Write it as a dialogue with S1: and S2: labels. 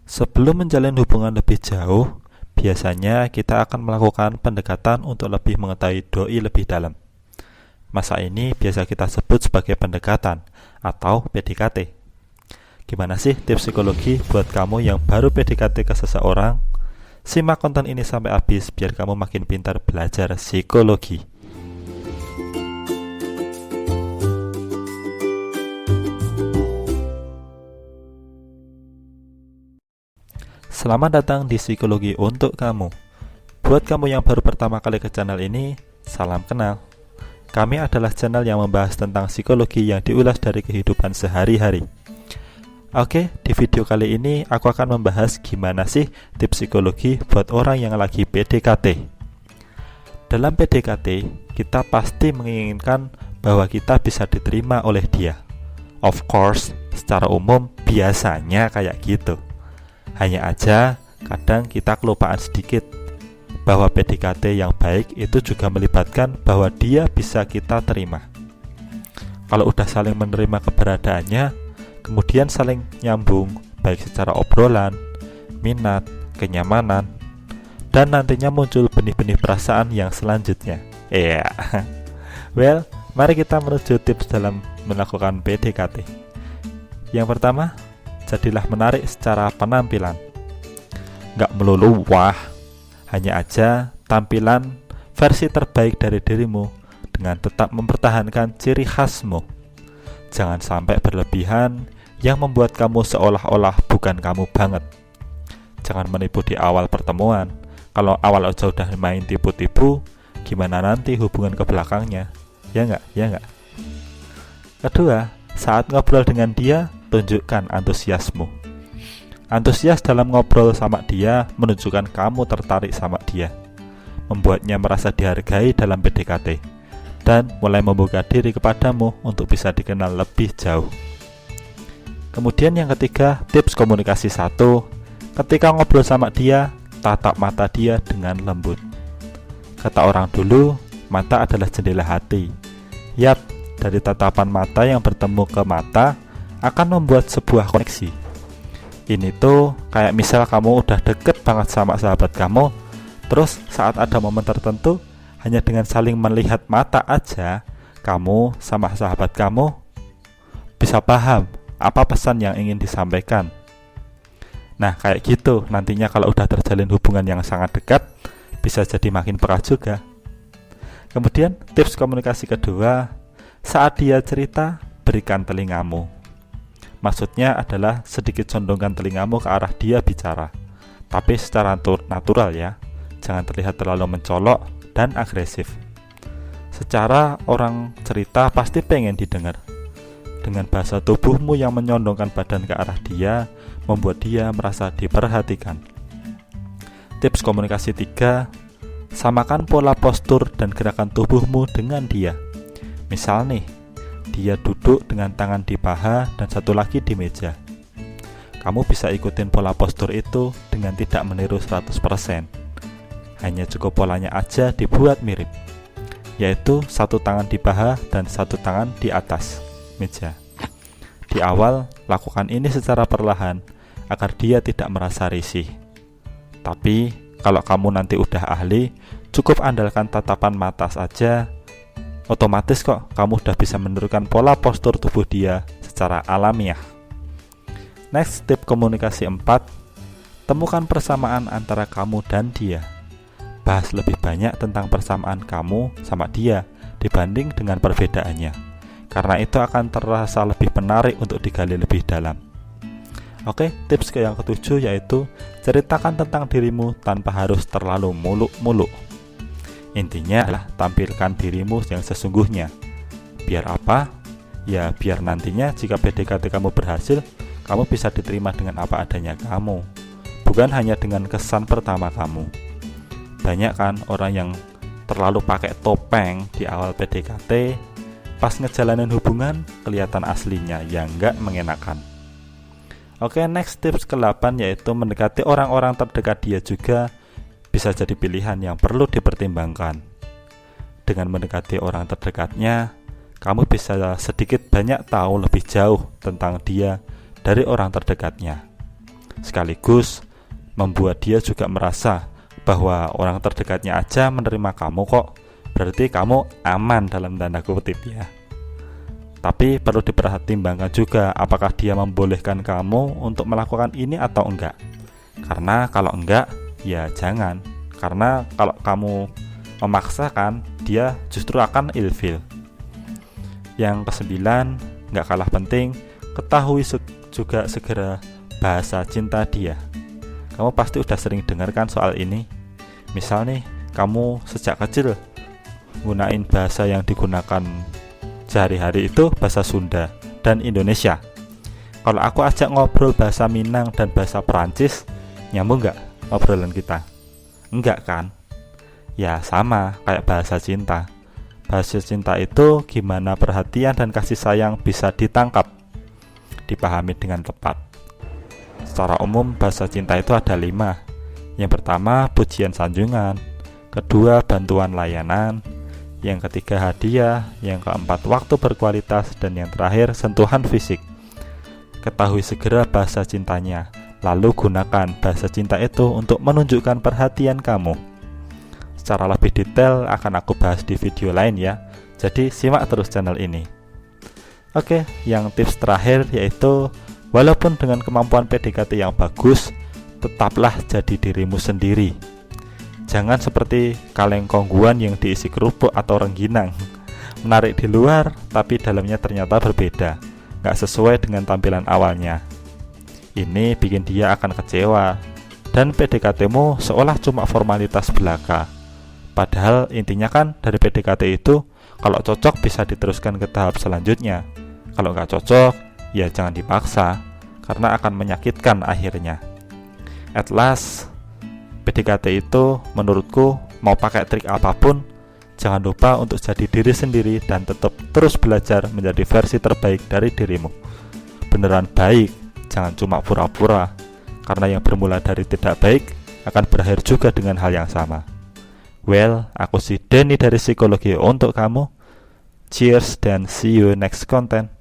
S1: Sebelum menjalin hubungan lebih jauh, biasanya kita akan melakukan pendekatan untuk lebih mengetahui doi lebih dalam. Masa ini biasa kita sebut sebagai pendekatan atau PDKT. Gimana sih tips psikologi buat kamu yang baru PDKT ke seseorang? Simak konten ini sampai habis biar kamu makin pintar belajar psikologi. Selamat datang di Psikologi untuk kamu. Buat kamu yang baru pertama kali ke channel ini, salam kenal. Kami adalah channel yang membahas tentang psikologi yang diulas dari kehidupan sehari-hari. Oke, di video kali ini aku akan membahas gimana sih tips psikologi buat orang yang lagi PDKT. Dalam PDKT, kita pasti menginginkan bahwa kita bisa diterima oleh dia. Of course, secara umum biasanya kayak gitu. Hanya aja, kadang kita kelupaan sedikit bahwa PDKT yang baik itu juga melibatkan bahwa dia bisa kita terima. Kalau udah saling menerima keberadaannya, kemudian saling nyambung, baik secara obrolan, minat, kenyamanan, dan nantinya muncul benih-benih perasaan yang selanjutnya. Well, mari kita menuju tips dalam melakukan PDKT. Yang pertama, jadilah menarik secara penampilan. Gak melulu wah, hanya aja tampilan versi terbaik dari dirimu dengan tetap mempertahankan ciri khasmu. Jangan sampai berlebihan yang membuat kamu seolah-olah bukan kamu banget. Jangan menipu di awal pertemuan. Kalau awal aja udah main tipu-tipu, gimana nanti hubungan ke belakangnya? Ya nggak? Kedua, saat ngobrol dengan dia, tunjukkan antusiasmu. Antusias dalam ngobrol sama dia menunjukkan kamu tertarik sama dia, membuatnya merasa dihargai dalam PDKT, dan mulai membuka diri kepadamu untuk bisa dikenal lebih jauh. Kemudian yang ketiga, tips komunikasi 1. Ketika ngobrol sama dia, tatap mata dia dengan lembut. Kata orang dulu, mata adalah jendela hati. Yap, dari tatapan mata yang bertemu ke mata akan membuat sebuah koneksi. Ini tuh kayak misal kamu udah deket banget sama sahabat kamu, terus saat ada momen tertentu, hanya dengan saling melihat mata aja, kamu sama sahabat kamu bisa paham apa pesan yang ingin disampaikan. Nah, kayak gitu nantinya kalau udah terjalin hubungan yang sangat dekat, bisa jadi makin pekat juga. Kemudian tips komunikasi kedua, saat dia cerita, berikan telingamu. Maksudnya adalah sedikit condongkan telingamu ke arah dia bicara, tapi secara natural ya, jangan terlihat terlalu mencolok dan agresif. Secara orang cerita pasti pengen didengar. Dengan bahasa tubuhmu yang menyondongkan badan ke arah dia, membuat dia merasa diperhatikan. Tips komunikasi 3, samakan pola postur dan gerakan tubuhmu dengan dia. Misal nih, dia duduk dengan tangan di paha dan satu lagi di meja. Kamu bisa ikutin pola postur itu dengan tidak meniru 100%. Hanya cukup polanya aja dibuat mirip, yaitu satu tangan di paha dan satu tangan di atas meja. Di awal, lakukan ini secara perlahan agar dia tidak merasa risih. Tapi, kalau kamu nanti udah ahli, cukup andalkan tatapan mata saja. Otomatis kok kamu udah bisa menirukan pola postur tubuh dia secara alamiah. Next, tip komunikasi 4. Temukan persamaan antara kamu dan dia. Bahas lebih banyak tentang persamaan kamu sama dia dibanding dengan perbedaannya, karena itu akan terasa lebih menarik untuk digali lebih dalam. Oke, tips yang ketujuh yaitu ceritakan tentang dirimu tanpa harus terlalu muluk-muluk. Intinya adalah tampilkan dirimu yang sesungguhnya. Biar apa? Ya biar nantinya jika PDKT kamu berhasil, kamu bisa diterima dengan apa adanya kamu, bukan hanya dengan kesan pertama kamu. Banyak kan orang yang terlalu pakai topeng di awal PDKT, pas ngejalanin hubungan kelihatan aslinya yang nggak mengenakan. Oke, next tips ke-8 yaitu mendekati orang-orang terdekat dia juga bisa jadi pilihan yang perlu dipertimbangkan. Dengan mendekati orang terdekatnya, kamu bisa sedikit banyak tahu lebih jauh tentang dia dari orang terdekatnya. sekaligus membuat dia juga merasa bahwa orang terdekatnya aja menerima kamu kok, berarti kamu aman dalam tanda kutip ya. Tapi perlu dipertimbangkan juga apakah dia membolehkan kamu untuk melakukan ini atau enggak. Karena kalau enggak, ya jangan. Karena kalau kamu memaksakan, dia justru akan ilfil. Yang kesembilan, enggak kalah penting, ketahui juga segera bahasa cinta dia. Kamu pasti udah sering dengarkan soal ini. Misal nih, kamu sejak kecil gunain bahasa yang digunakan sehari-hari itu bahasa Sunda dan Indonesia. Kalau aku ajak ngobrol bahasa Minang dan bahasa Perancis, nyambung nggak obrolan kita? Enggak kan? Ya sama kayak bahasa cinta. Bahasa cinta itu gimana perhatian dan kasih sayang bisa ditangkap, dipahami dengan tepat. Secara umum bahasa cinta itu ada 5. Yang pertama pujian sanjungan, kedua bantuan layanan, yang ketiga hadiah, yang keempat waktu berkualitas, dan yang terakhir sentuhan fisik. Ketahui segera bahasa cintanya, lalu gunakan bahasa cinta itu untuk menunjukkan perhatian kamu. Secara lebih detail akan aku bahas di video lain ya, jadi simak terus channel ini. Oke, yang tips terakhir yaitu walaupun dengan kemampuan PDKT yang bagus, tetaplah jadi dirimu sendiri. Jangan seperti kaleng kongguan yang diisi kerupuk atau rengginang, menarik di luar tapi dalamnya ternyata berbeda, gak sesuai dengan tampilan awalnya. Ini bikin dia akan kecewa, dan PDKT-mu seolah cuma formalitas belaka. Padahal intinya kan dari PDKT itu, kalau cocok bisa diteruskan ke tahap selanjutnya. Kalau gak cocok, ya jangan dipaksa, karena akan menyakitkan akhirnya. At last, PDKT itu menurutku mau pakai trik apapun, jangan lupa untuk jadi diri sendiri dan tetap terus belajar menjadi versi terbaik dari dirimu. Beneran baik, jangan cuma pura-pura, karena yang bermula dari tidak baik akan berakhir juga dengan hal yang sama. Well, aku si Denny dari Psikologi untuk kamu. Cheers dan see you next content.